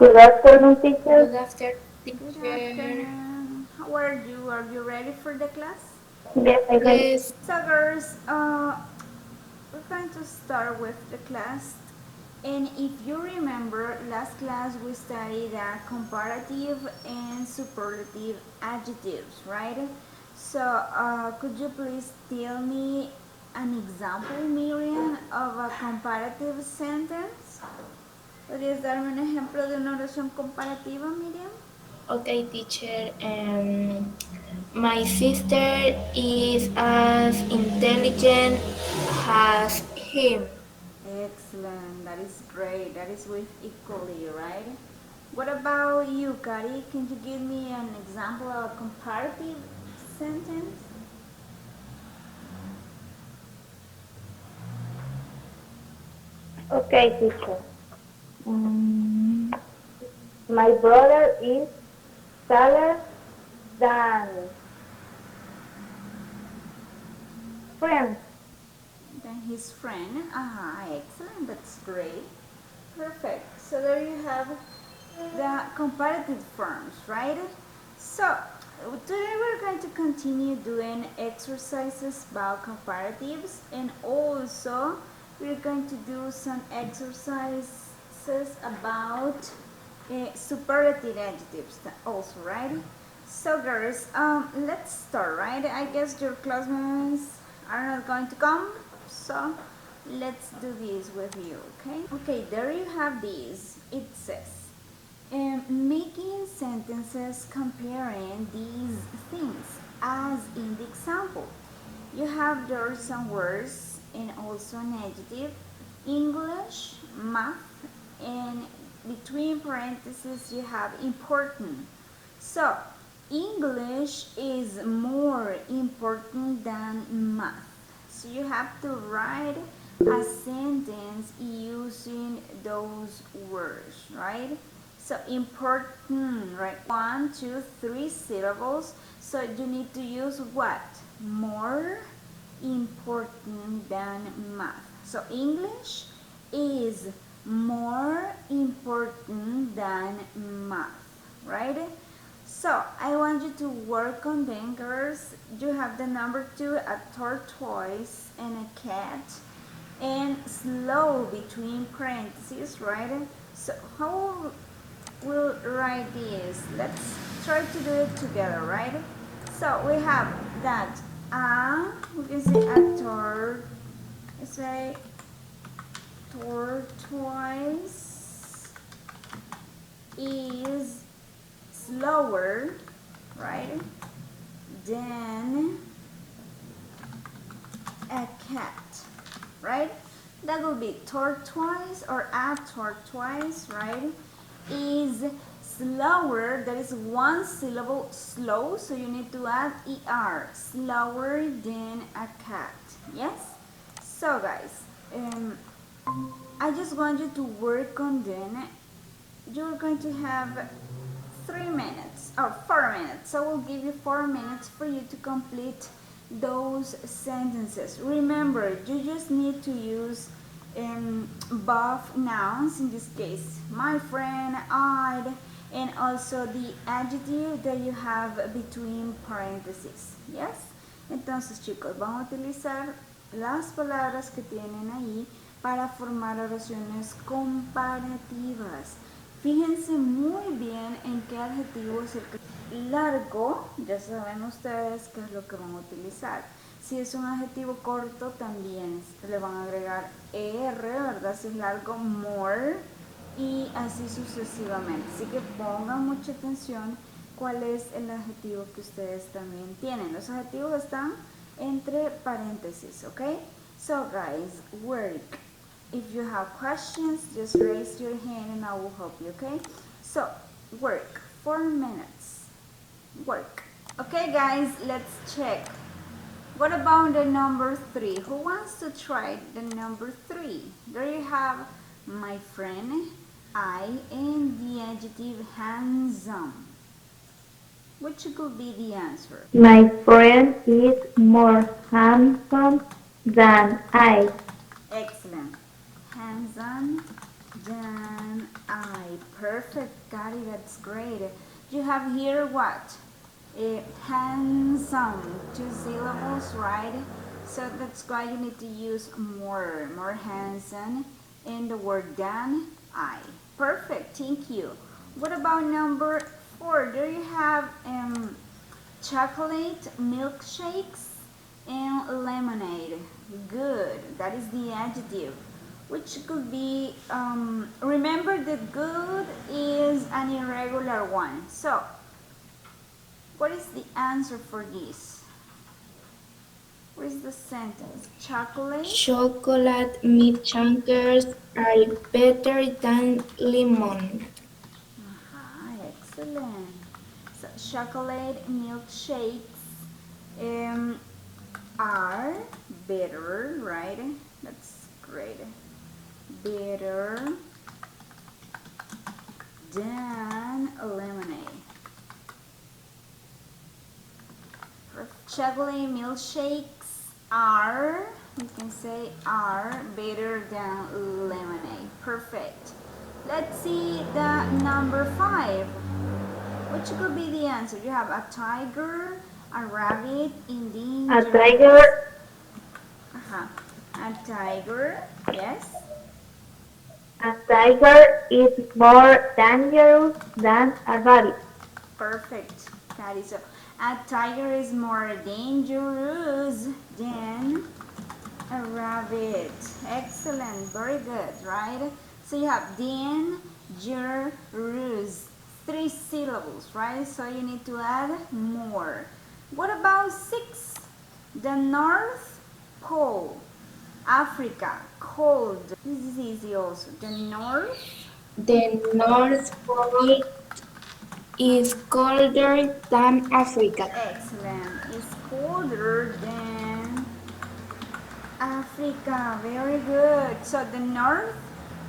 Good afternoon, teacher. Good afternoon, Good teacher. afternoon. How are you? Are you ready for the class? Yes, I read. Yes, So, girls, we're going to start with the class. And if you remember, last class we studied comparative and superlative adjectives, right? So, could you please tell me an example, Miriam, of a comparative sentence? ¿Podrías darme un ejemplo de una oración comparativa, Miriam? okay, teacher. My sister is as intelligent as him. Excellent. That is great. That is with equally, right? What about you, Kari? Can you give me an example of a comparative sentence? Okay, teacher. Mm, my brother is taller than friends. Then his friend. Excellent. That's great. Perfect. So there you have the comparative forms, right? So today we're going to continue doing exercises about comparatives, and also we're going to do some exercises about superlative adjectives also, right? So girls, let's start, right? I guess your classmates are not going to come, so let's do this with you, okay? Okay, there you have this. It says, making sentences comparing these things as in the example. You have there some words and also an adjective, English, math, and between parentheses you have important. So English is more important than math. So you have to write a sentence using those words, right? So important, right? One, two, three syllables. So you need to use what? More important than math. So English is more important than math, right? So I want you to work on them, girls. You have the number two, a tortoise and a cat, and slow between parentheses, right? So how we'll write this? Let's try to do it together, right? So we have that we can say a say tortoise is slower, right, than a cat, right? That will be tortoise or a tortoise, right, is slower. That is one syllable, slow, so you need to add er, slower than a cat. Yes? So guys, I just want you to work on them. You're going to have 3 minutes or 4 minutes. So we'll give you 4 minutes for you to complete those sentences. Remember, you just need to use both nouns, in this case, my friend, I, and also the adjective that you have between parentheses. Yes? Entonces, chicos, vamos a utilizar las palabras que tienen ahí para formar oraciones comparativas. Fíjense muy bien en qué adjetivo es el que largo, ya saben ustedes qué es lo que van a utilizar. Si es un adjetivo corto, también le van a agregar er, ¿verdad? Si es largo, more, y así sucesivamente. Así que pongan mucha atención cuál es el adjetivo que ustedes también tienen. Los adjetivos están entre paréntesis, ¿ok? So guys, work. If you have questions, just raise your hand and I will help you, okay? So, work. 4 minutes. Work. Okay, guys, let's check. What about the number 3? Who wants to try the number 3? There you have my friend, I, and the adjective handsome. Which could be the answer? My friend is more handsome than I. Excellent. Handsome than I. Perfect, Gary, that's great. You have here what? Handsome, 2 syllables, right? So that's why you need to use more handsome in the word than I. Perfect, thank you. What about number 4? Do you have chocolate milkshakes and lemonade? Good, that is the adjective, which could be, remember that good is an irregular one. So, what is the answer for this? What is the sentence? Chocolate? Chocolate milkshakers are better than lemon. Excellent. So, chocolate milkshakes are better, right? That's great. Better than lemonade. Chocolate milkshakes are, you can say, are better than lemonade. Perfect. Let's see the number 5. Which could be the answer? You have a tiger, a rabbit, endangered. A tiger. A tiger, yes. A tiger is more dangerous than a rabbit. Perfect, Patty. So, a tiger is more dangerous than a rabbit. Excellent, very good, right? So you have dangerous, 3 syllables, right? So you need to add more. What about 6? The North Pole, Africa, cold. This is easy also. The North Pole is colder than Africa. Excellent. It's colder than Africa. Very good. So the North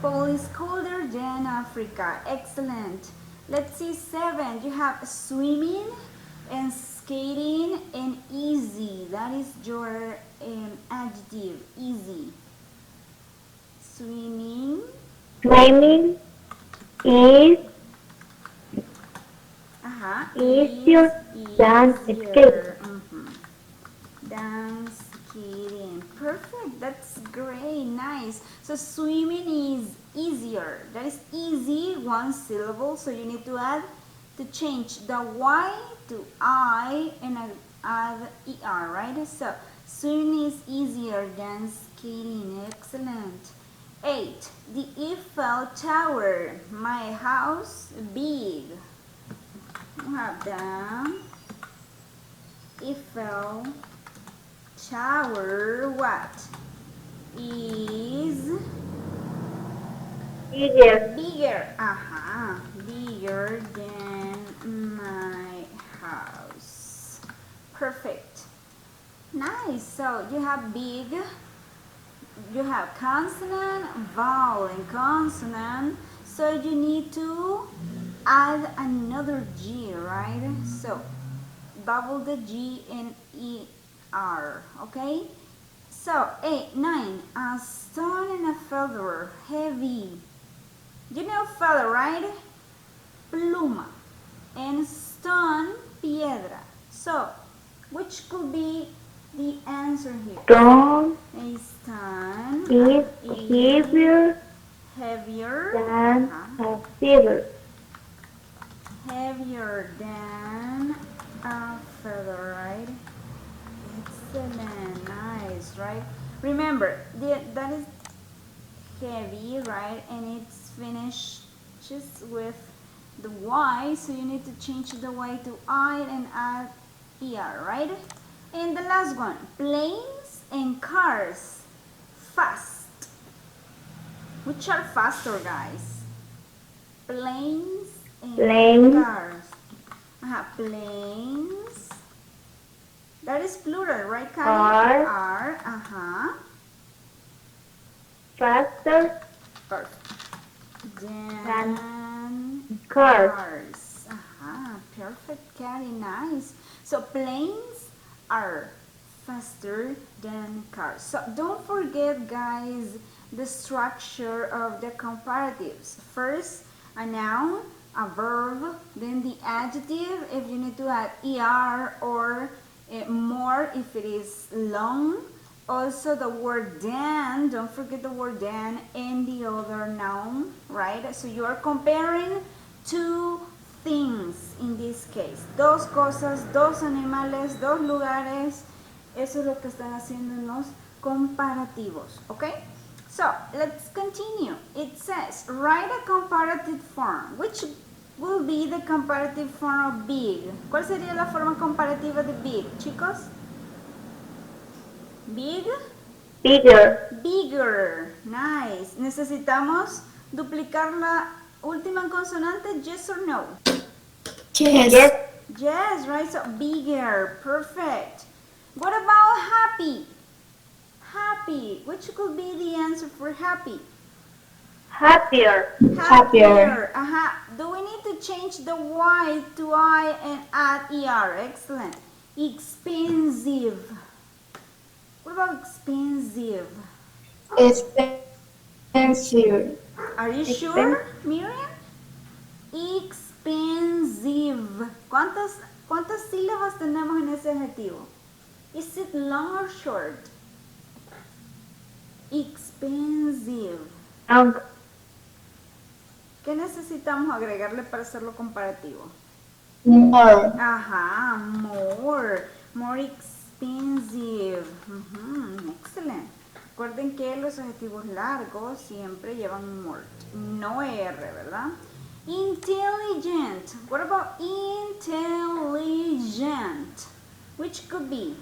Pole is colder than Africa. Excellent. Let's see 7. You have swimming and skating and easy. That is your adjective. Easy. Swimming. Swimming is easier than skating. Than skating. Perfect. That's great. Nice. So swimming is easier. That is easy, 1 syllable. So you need to add, to change the Y to I and add ER, right? So swimming is easier than skating. Excellent. 8. The Eiffel Tower. My house big. We have the Eiffel Tower. What is Bigger. bigger? Bigger than my house. Perfect. Nice. So you have big. You have consonant, vowel, and consonant. So you need to add another G, right? So double the G and ER, okay? So 8, 9, a stone and a feather, heavy. You know feather, right? Pluma. And stone, piedra. So, which could be the answer here? Stone A stone is heavier than a feather. Heavier than a feather, right? Excellent, nice, right? Remember, that is heavy, right? And it's finished just with the Y, so you need to change the Y to I and add ER, right? And the last one, planes and cars, fast. Which are faster, guys? Planes and Planes. cars. Planes. That is plural, right, Kari? Are. Faster Perfect. than Cars. cars. Perfect, Kari. Nice. So planes are faster than cars. So don't forget, guys, the structure of the comparatives. First, a noun, a verb, then the adjective if you need to add er or more if it is long. Also the word than, don't forget the word than, and the other noun, right? So you are comparing two things in this case. Dos cosas, dos animales, dos lugares. Eso es lo que están haciendo en los comparativos, okay? So, let's continue. It says, write a comparative form. Which will be the comparative form of big? ¿Cuál sería la forma comparativa de big, chicos? Big? Bigger. Bigger. Nice. ¿Necesitamos duplicar la última consonante? Yes or no? Yes. Yes. Yes, right? So, bigger. Perfect. What about happy? Happy. Which could be the answer for happy? Happier. Happier. Do we need to change the Y to I and add ER? Excellent. Expensive. What about expensive? Expensive. Are you sure, Miriam? Expensive. ¿Cuántas sílabas tenemos en ese adjetivo? Is it long or short? Expensive. ¿Qué necesitamos agregarle para hacerlo comparativo? More. Ajá, more. More expensive. Excelente. Recuerden que los adjetivos largos siempre llevan more. No R, ¿verdad? Intelligent. What about intelligent? Which could be?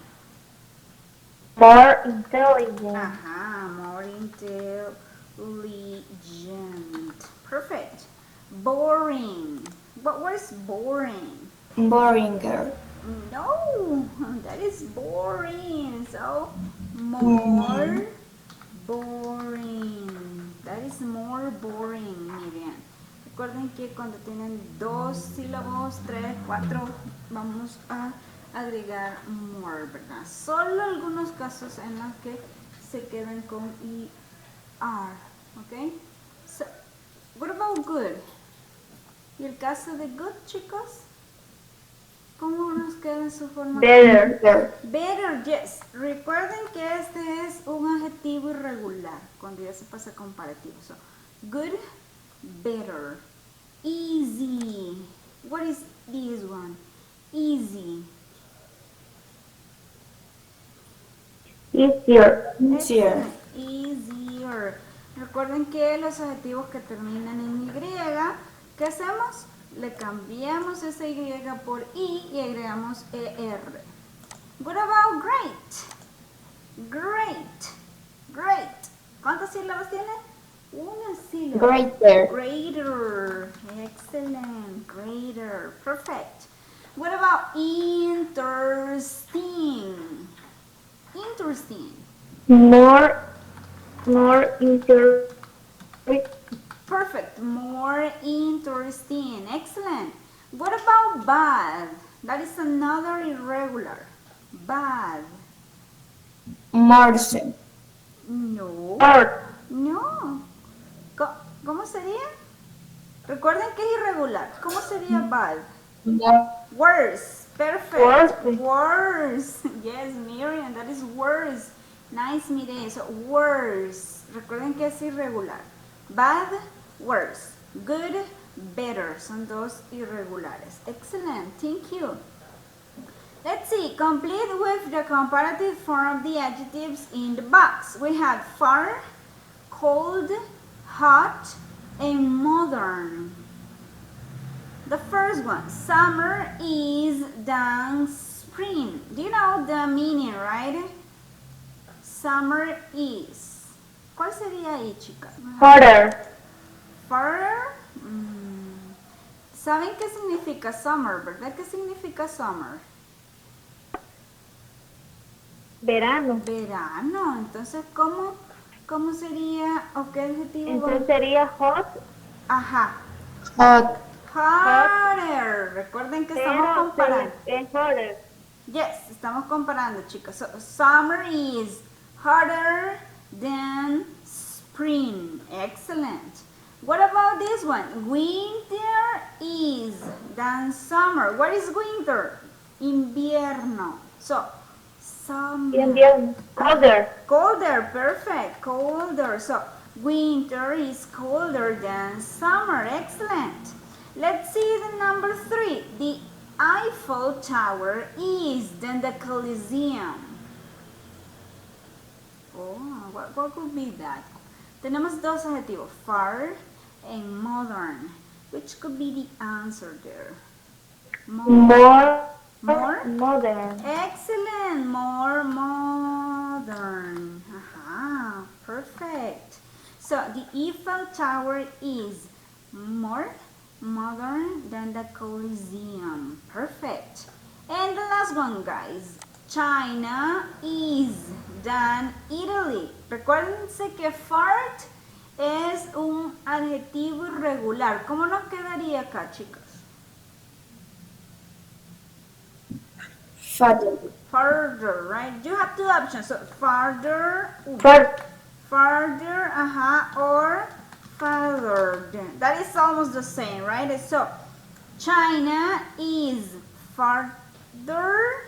More intelligent. Ajá, more intelligent. Perfect. Boring. But what is boring? Boringer. No, that is boring. So, more boring. That is more boring, Miriam. Recuerden que cuando tienen dos sílabos, 3, 4, vamos a agregar more, ¿verdad? Solo algunos casos en los que se quedan con ER, ¿ok? So, what about good? ¿Y el caso de good, chicos? ¿Cómo nos queda en su forma? Better. Better, yes. Recuerden que este es un adjetivo irregular cuando ya se pasa a comparativo. So, good, better. Easy. What is this one? Easy. Easier. Easier. Excellent. Easier. Recuerden que los adjetivos que terminan en Y, ¿qué hacemos? Le cambiamos esa Y por I y agregamos ER. What about great? Great. Great. ¿Cuántas sílabas tiene? Una sílaba. Greater. Greater. Excellent. Greater. Perfect. What about interesting? Interesting. More interesting. Perfect. More interesting. Excellent. What about bad? That is another irregular. Bad. Marcel. No. Or. No. ¿Cómo sería? Recuerden que es irregular. ¿Cómo sería bad? Worse. Perfect. Worse. Worse. Yes, Miriam, that is worse. Nice, mire eso. Worse. Recuerden que es irregular. Bad, worse. Good, better. Son dos irregulares. Excellent. Thank you. Let's see. Complete with the comparative form of the adjectives in the box. We have far, cold, hot, and modern. The first one, summer is than spring. Do you know the meaning, right? Summer is. ¿Cuál sería ahí, chicas? Hotter. Further. ¿Saben qué significa summer, verdad? ¿Qué significa summer? Verano. Verano. Entonces, ¿cómo sería o qué adjetivo? Entonces sería hot. Ajá. Hot. Hotter. Recuerden que estamos comparando. Es hotter. Yes, estamos comparando, chicos. So, summer is hotter than spring. Excellent. What about this one? Winter is than summer. What is winter? Invierno. So, summer. Invierno. Colder. Colder, perfect, colder. So, winter is colder than summer. Excellent. Let's see the number 3. The Eiffel Tower is than the Coliseum. Oh, what could be that? Tenemos dos adjetivos, far and modern. Which could be the answer there? More. More? Modern. Excellent, more modern. Aha, perfect. So the Eiffel Tower is more modern than the Coliseum. Perfect. And the last one, guys. China is than Italy. Recuérdense que fart es un adjetivo irregular. ¿Cómo nos quedaría acá, chicos? Farther. Further, right? You have two options. So farther, farther, or farther. That is almost the same, right? So China is farther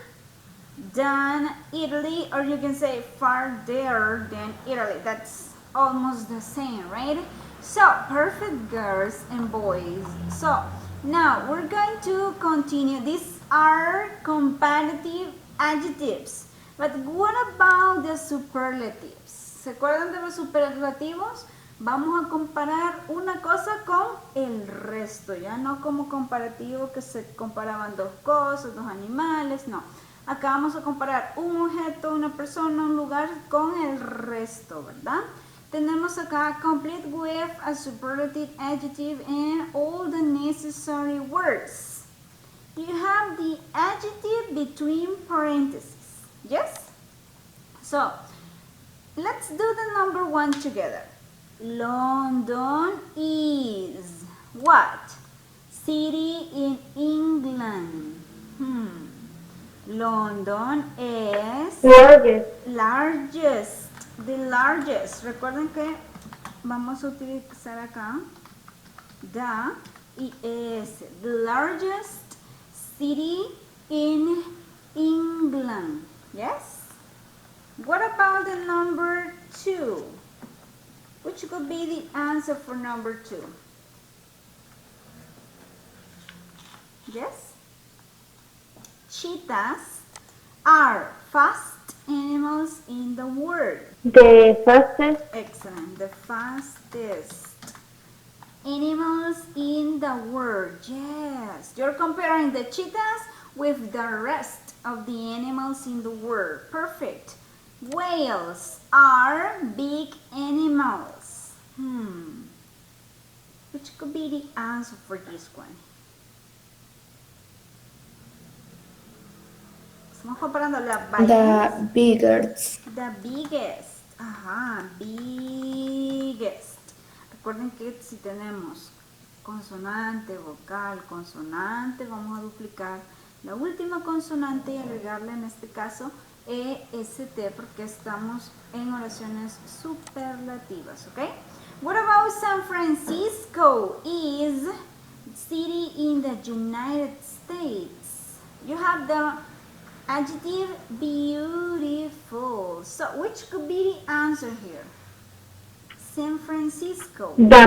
than Italy, or you can say farther than Italy. That's almost the same, right? So perfect, girls and boys. So now we're going to continue. These are comparative adjectives. But what about the superlatives? ¿Se acuerdan de los superlativos? Vamos a comparar una cosa con el resto, ya no como comparativo que se comparaban dos cosas, dos animales, no. Acá vamos a comparar un objeto, una persona, un lugar con el resto, ¿verdad? Tenemos acá complete with a superlative adjective and all the necessary words. You have the adjective between parentheses, yes? So, let's do the number 1 together. London is what? City in England. London is largest. The largest. Recuerden que vamos a utilizar acá the y es. The largest city in England. Yes? What about the number 2? Which could be the answer for number 2? Yes? Cheetahs are fast animals in the world. The fastest. Excellent. The fastest animals in the world. Yes. You're comparing the cheetahs with the rest of the animals in the world. Perfect. Whales are big animals. Which could be the answer for this one? Estamos comparando las ballenas. The biggest. The biggest. Biggest. Recuerden que si tenemos consonante, vocal, consonante, vamos a duplicar la última consonante y agregarle en este caso EST porque estamos en oraciones superlativas, ¿ok? What about San Francisco is city in the United States? You have the adjective beautiful. So which could be the answer here? San Francisco. The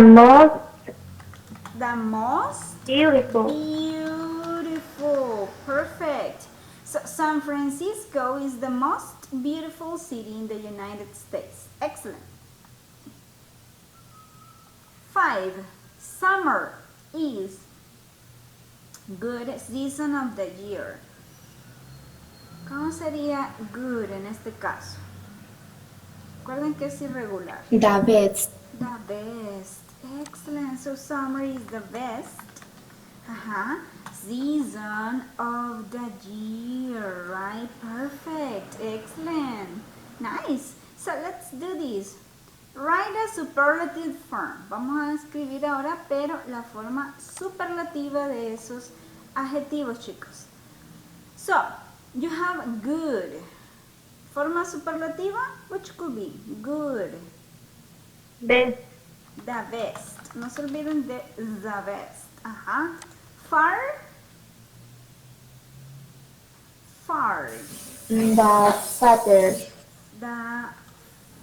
most beautiful. Beautiful. Perfect. So San Francisco is the most beautiful city in the United States. Excellent. 5. Summer is good season of the year. ¿Cómo sería good en este caso? Recuerden que es irregular. The best. The best. Excellent. So summer is the best season of the year, right? Perfect. Excellent. Nice. So let's do this. Write a superlative form. Vamos a escribir ahora, pero la forma superlativa de esos adjetivos, chicos. So, you have good. Forma superlativa, which could be good. Best. The best. No se olviden de the best. Ajá. Far. Far. The father. The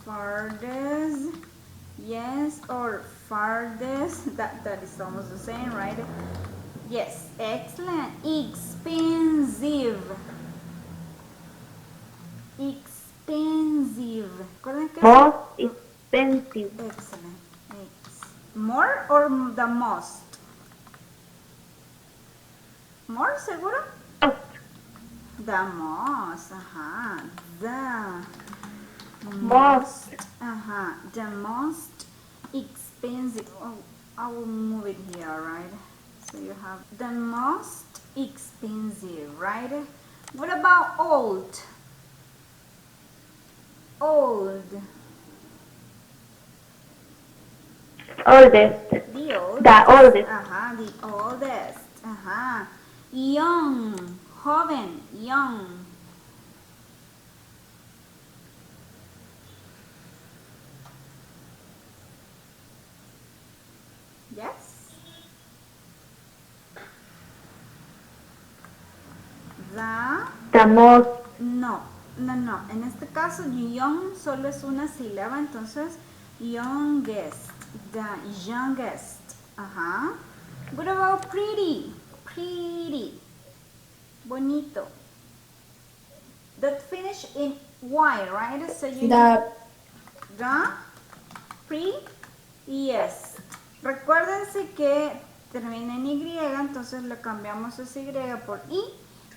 farthest. Yes, or farthest. That is almost the same, right? Yes, excellent. Expensive. Expensive. ¿Recuerdan qué es? Most expensive. Excellent. More or the most? More, seguro? Most. The most. Ajá. The Most. Ajá. The most expensive. Oh, I will move it here, right? So you have the most expensive, right? What about old? Old. Oldest. The oldest. The oldest. Ajá, the oldest. Ajá. Young. Joven. Young. Yes. The most. No. En este caso, young solo es una sílaba, entonces youngest. The youngest. Ajá. What about pretty? Pretty. Bonito. That finish in Y, right? So you the pre. Yes. Recuérdense que termina en Y, entonces le cambiamos ese Y por I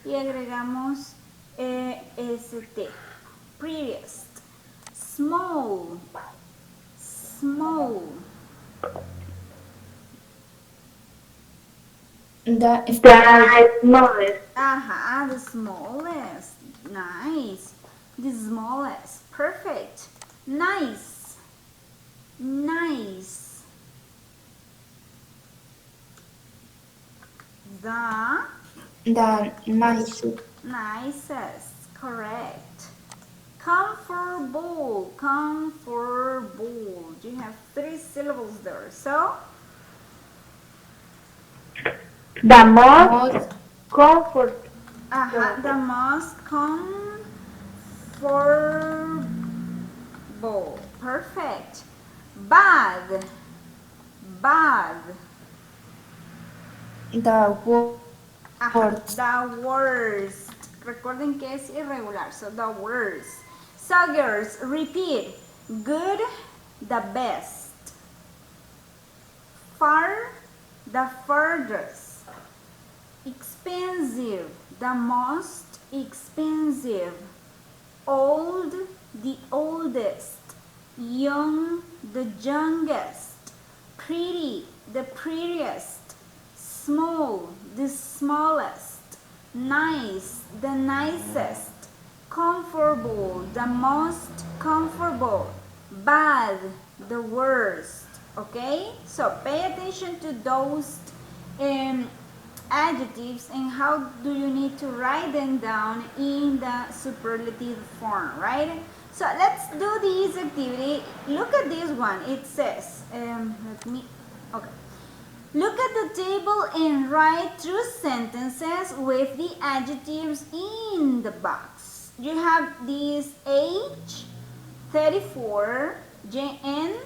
y agregamos ST. Prettiest. Small. Small. The The smallest. Ajá, the smallest. Nice. The smallest. Perfect. Nice. Nice. the nicest. Nicest. Correct. Comfortable. Comfortable. You have 3 syllables there. So, The most Most comfort. the most comfortable. Perfect. Bad. Bad. the worst. The worst. Recuerden que es irregular. So, the worst. So, girls, repeat. Good, the best. Far, the furthest. Expensive, the most expensive. Old, the oldest. Young, the youngest. Pretty, the prettiest. Small, the smallest. Nice, the nicest. Comfortable, the most comfortable. Bad, the worst. Okay, so pay attention to those adjectives and how do you need to write them down in the superlative form, right? So let's do this activity. Look at this one. It says, okay. Look at the table and write true sentences with the adjectives in the box. You have this age, 34, JN,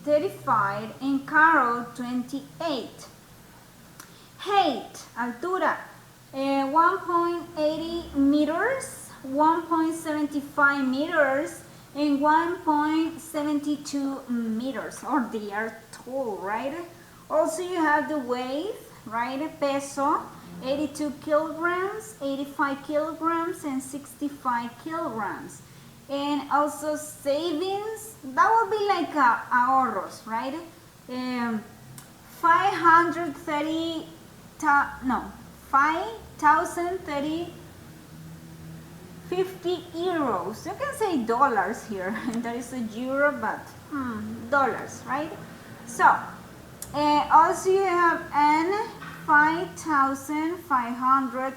35, and Carol, 28. Height, altura, 1.80 meters, 1.75 meters, and 1.72 meters, or they are tall, right? Also, you have the weight, right? Peso, 82 kilograms, 85 kilograms, and 65 kilograms. And also savings, that would be like ahorros, right? 530, no, 5,030, 50 euros. You can say dollars here. There is a euro, but dollars, right? So, also you have an 5,500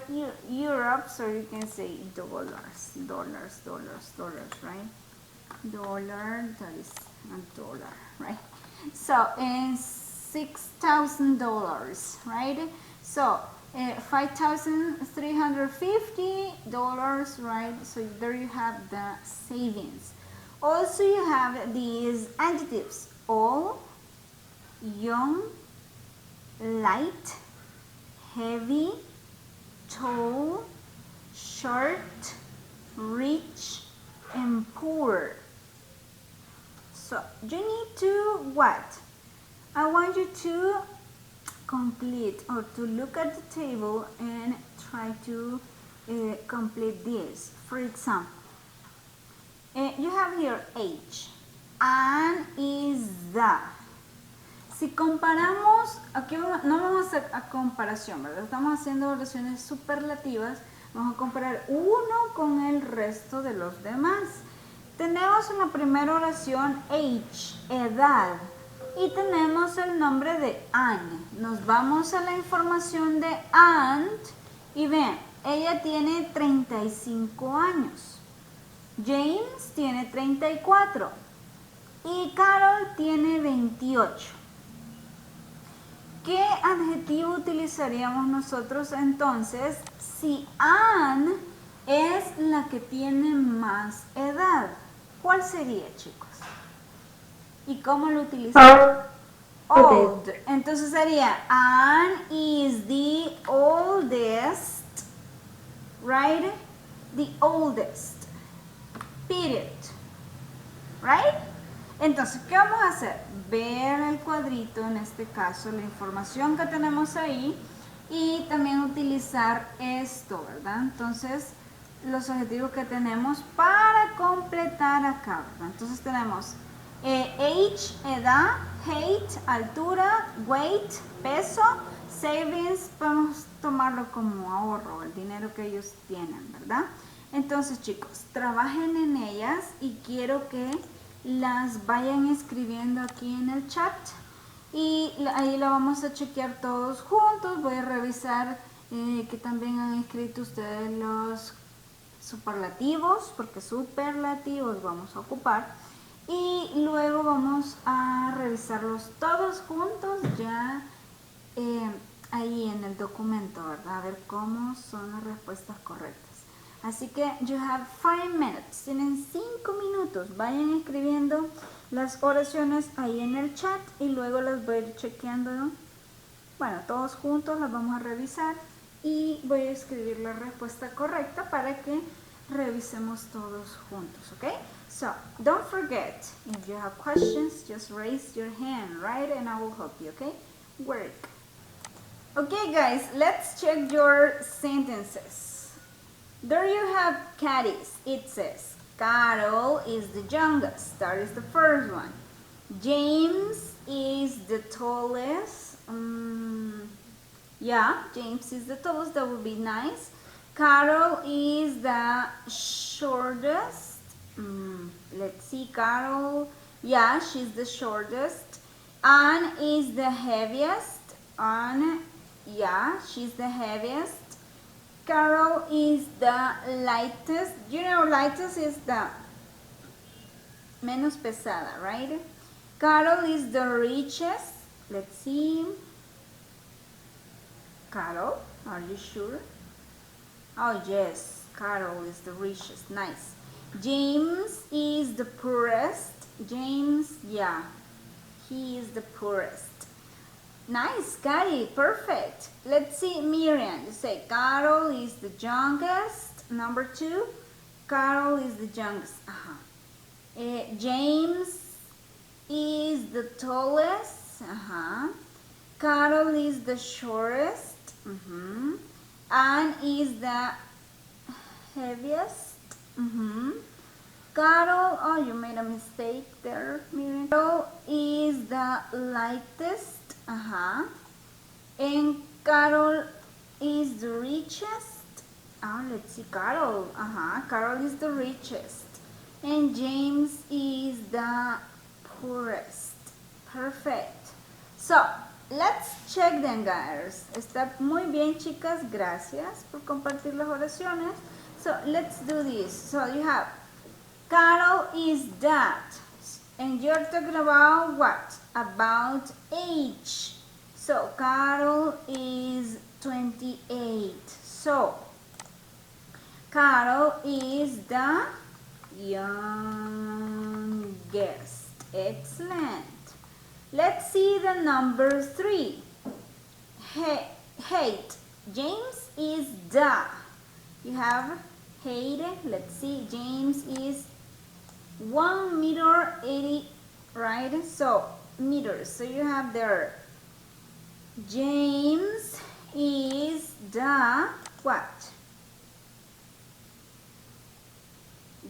euros, so you can say dollars, right? Dollar, that is a dollar, right? So, and $6,000, right? So $5,350, right? So there you have the savings. Also you have these adjectives: all, young, light, heavy, tall, short, rich, and poor. So you need to what? I want you to complete or to look at the table and try to complete this. For example, you have here age. An is the. Si comparamos, aquí no vamos a hacer a comparación, ¿verdad? Estamos haciendo oraciones superlativas. Vamos a comparar uno con el resto de los demás. Tenemos en la primera oración age, edad. Y tenemos el nombre de Anne. Nos vamos a la información de Anne y ven, ella tiene 35 años. James tiene 34 y Carol tiene 28. ¿Qué adjetivo utilizaríamos nosotros entonces si Anne es la que tiene más edad? ¿Cuál sería, chicos? ¿Y cómo lo utilizamos? Old. Entonces sería Anne is the oldest, right? The oldest. Period. Right? Entonces, ¿qué vamos a hacer? Ver el cuadrito, en este caso, la información que tenemos ahí y también utilizar esto, ¿verdad? Entonces, los objetivos que tenemos para completar acá, ¿verdad? Entonces tenemos age, edad, height, altura, weight, peso, savings, podemos tomarlo como ahorro, el dinero que ellos tienen, ¿verdad? Entonces, chicos, trabajen en ellas y quiero que las vayan escribiendo aquí en el chat y ahí lo vamos a chequear todos juntos. Voy a revisar que también han escrito ustedes los superlativos, porque superlativos vamos a ocupar, y luego vamos a revisarlos todos juntos ya ahí en el documento, ¿verdad? A ver cómo son las respuestas correctas. Así que you have 5 minutes, tienen 5 minutos, vayan escribiendo las oraciones ahí en el chat y luego las voy a ir chequeando, ¿no? Bueno, todos juntos las vamos a revisar y voy a escribir la respuesta correcta para que revisemos todos juntos, ¿ok? So, don't forget, if you have questions, just raise your hand, right? And I will help you, ¿ok? Work. Okay, guys, let's check your sentences. There you have caddies. It says, Carol is the youngest. That is the first one. James is the tallest. Yeah, James is the tallest. That would be nice. Carol is the shortest. Let's see, Carol. Yeah, she's the shortest. Anne is the heaviest. Anne, yeah, she's the heaviest. Carol is the lightest. You know, lightest is the menos pesada, right? Carol is the richest. Let's see. Carol, are you sure? Oh, yes. Carol is the richest. Nice. James is the poorest. James, yeah. He is the poorest. Nice, Gary, perfect. Let's see, Miriam, you say Carol is the youngest. Number 2, Carol is the youngest. James is the tallest. Carol is the shortest. Anne is the heaviest. Carol, oh, you made a mistake there, Miriam. Carol is the lightest. And Carol is the richest. Oh, let's see, Carol. Carol is the richest. And James is the poorest. Perfect. So, let's check them, guys. Está muy bien, chicas. Gracias por compartir las oraciones. So, let's do this. So, you have Carol is that. And you're talking about what? about age. So Carol is 28. So Carol is the youngest. Excellent. Let's see the number 3. Height. James is the. You have height. Let's see. James is 1 meter 80, right? So meters. So you have there. James is the what?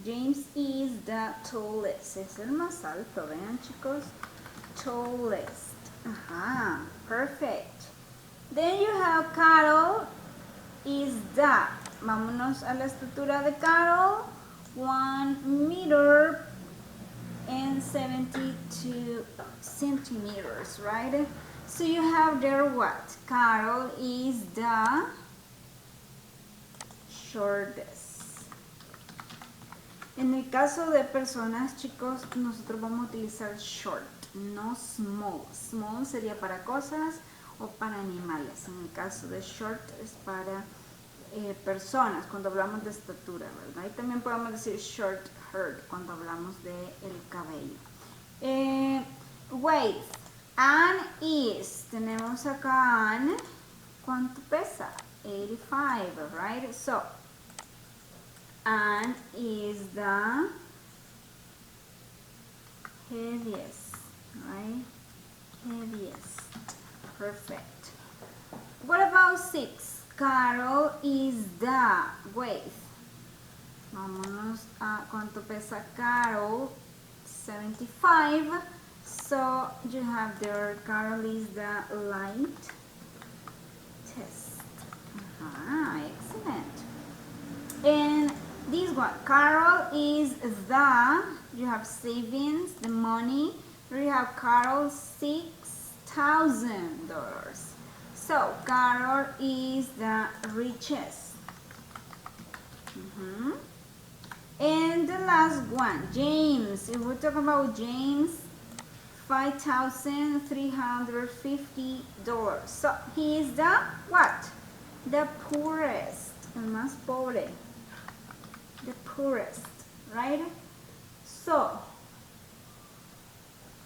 James is the tallest. Es el más alto. Vean, chicos. Tallest. Ajá. Perfect. Then you have Carol is the. Vámonos a la estatura de Carol. 1 meter and 72 centimeters, right? So you have there what? Carol is the shortest. En el caso de personas, chicos, nosotros vamos a utilizar short, no small. Small sería para cosas o para animales. En el caso de short es para personas, cuando hablamos de estatura, ¿verdad? Y también podemos decir short hair cuando hablamos de el cabello. Weight. Anne is. Tenemos acá Anne. ¿Cuánto pesa? 85, right? So, Anne is the heaviest, right? Heaviest. Perfect. What about 6? Carol is the weight. Vámonos a cuánto pesa Carol. 75. So you have there, Carol is the light test. Excellent. And this one, Carol is the, you have savings, the money. Here you have Carol, $6,000. So Carol is the richest. And the last one, James. If we're talking about James, $5,350. So he is the what? The poorest. El más pobre. The poorest, right? So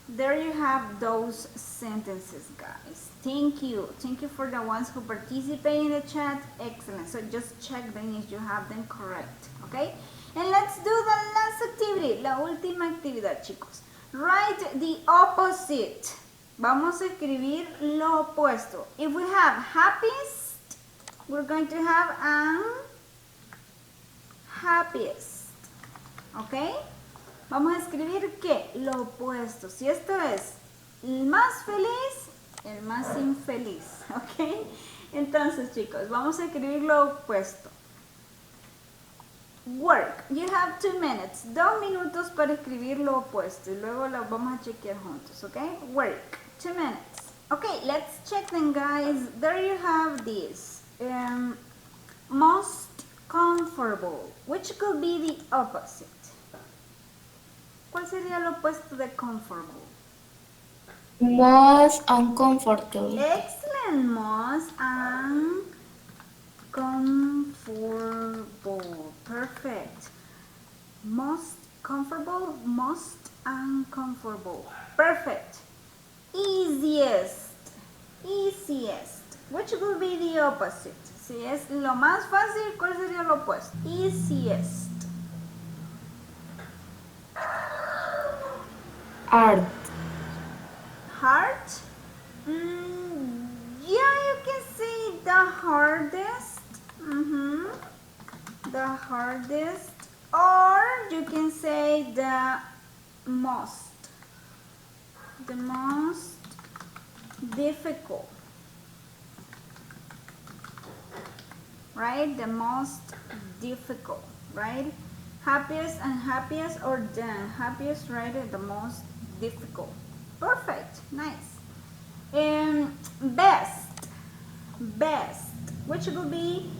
there you have those sentences, guys. Thank you. Thank you for the ones who participate in the chat. Excellent. So just check them if you have them correct, okay? And let's do the last activity, la última actividad, chicos. Write the opposite. Vamos a escribir lo opuesto. If we have happiest, we're going to have happiest. ¿Ok? Vamos a escribir ¿qué? Lo opuesto. Si esto es el más feliz, el más infeliz. ¿Ok? Entonces, chicos, vamos a escribir lo opuesto. Work. You have 2 minutes. 2 minutos para escribir lo opuesto. Y luego lo vamos a chequear juntos. ¿Ok? Work. 2 minutes. Okay, let's check them, guys. There you have this. Most comfortable. Which could be the opposite? ¿Cuál sería lo opuesto de comfortable? Most uncomfortable. Excellent. Most uncomfortable. Perfect. Most comfortable, most uncomfortable. Perfect. Easiest. Easiest. Which will be the opposite? Si es lo más fácil, ¿cuál sería lo opuesto? Easiest. Hard. Hard? Yeah, you can say the hardest. The hardest. Or you can say the most. The most difficult. Right? The most difficult. Right? Happiest and happiest, or the happiest, right? The most difficult. Perfect. Nice. Best. Best. Which will be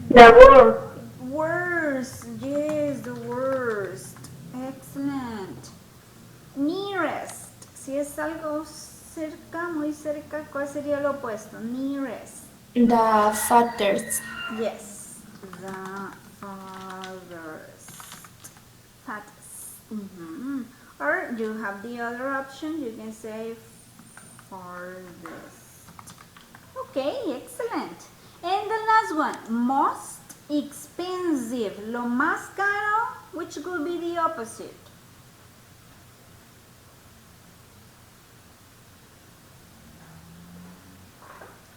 The worst. worst. Yes, the worst. Excellent. Nearest. Si es algo cerca, muy cerca, ¿cuál sería lo opuesto? Nearest. The fattest. Yes, the farthest. Fattest. Or you have the other option, you can say farthest. Okay, excellent. And the last one, most expensive. Lo más caro, which could be the opposite?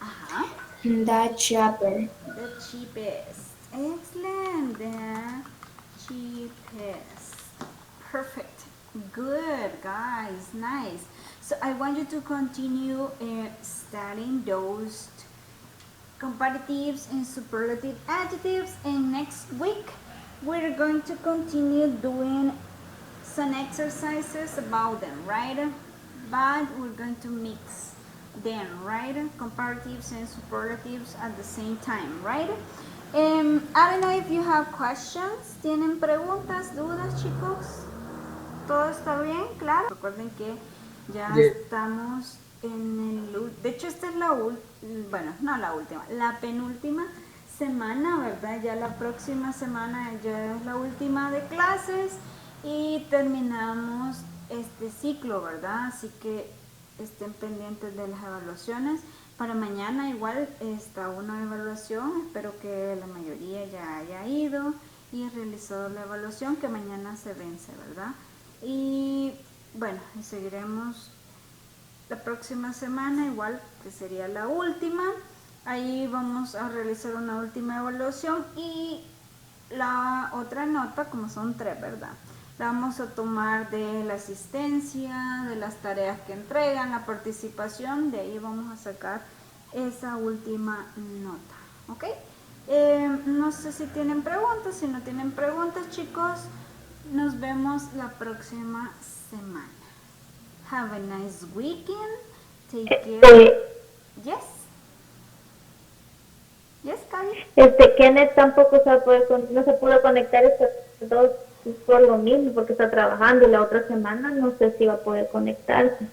Ajá. The cheaper. The cheapest. Excellent. The cheapest. Perfect. Good, guys. Nice. So I want you to continue studying those comparatives and superlative adjectives, and next week we're going to continue doing some exercises about them, right? But we're going to mix them, right? Comparatives and superlatives at the same time, right? I don't know if you have questions. ¿Tienen preguntas, dudas, chicos? ¿Todo está bien? Claro. Recuerden que ya estamos en el... De hecho, esta es la bueno, no la última, la penúltima semana, ¿verdad? Ya la próxima semana ya es la última de clases y terminamos este ciclo, ¿verdad? Así que estén pendientes de las evaluaciones. Para mañana igual está una evaluación, espero que la mayoría ya haya ido y realizado la evaluación, que mañana se vence, ¿verdad? Y bueno, seguiremos la próxima semana, igual que sería la última. Ahí vamos a realizar una última evaluación y la otra nota, como son 3, ¿verdad? La vamos a tomar de la asistencia, de las tareas que entregan, la participación, de ahí vamos a sacar esa última nota, ¿ok? No sé si tienen preguntas. Si no tienen preguntas, chicos, nos vemos la próxima semana. Have a nice weekend. Take care. Yes. Yes, Cari. Kenneth tampoco no se pudo conectar estos dos por lo mismo, porque está trabajando, y la otra semana no sé si va a poder conectarse.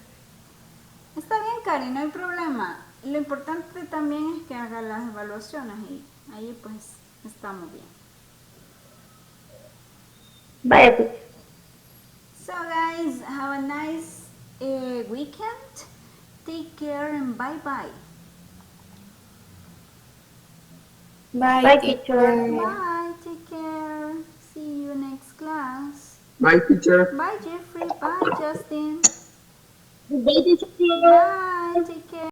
Está bien, Cari, no hay problema. Lo importante también es que haga las evaluaciones y ahí pues estamos bien. Vaya, pues. So guys, have a nice weekend. Take care and bye bye. Bye, Bye, teacher. teacher. Bye, take care. See you next class. Bye, teacher. Bye, Jeffrey. Bye, Justin. Bye, teacher. Bye, take care.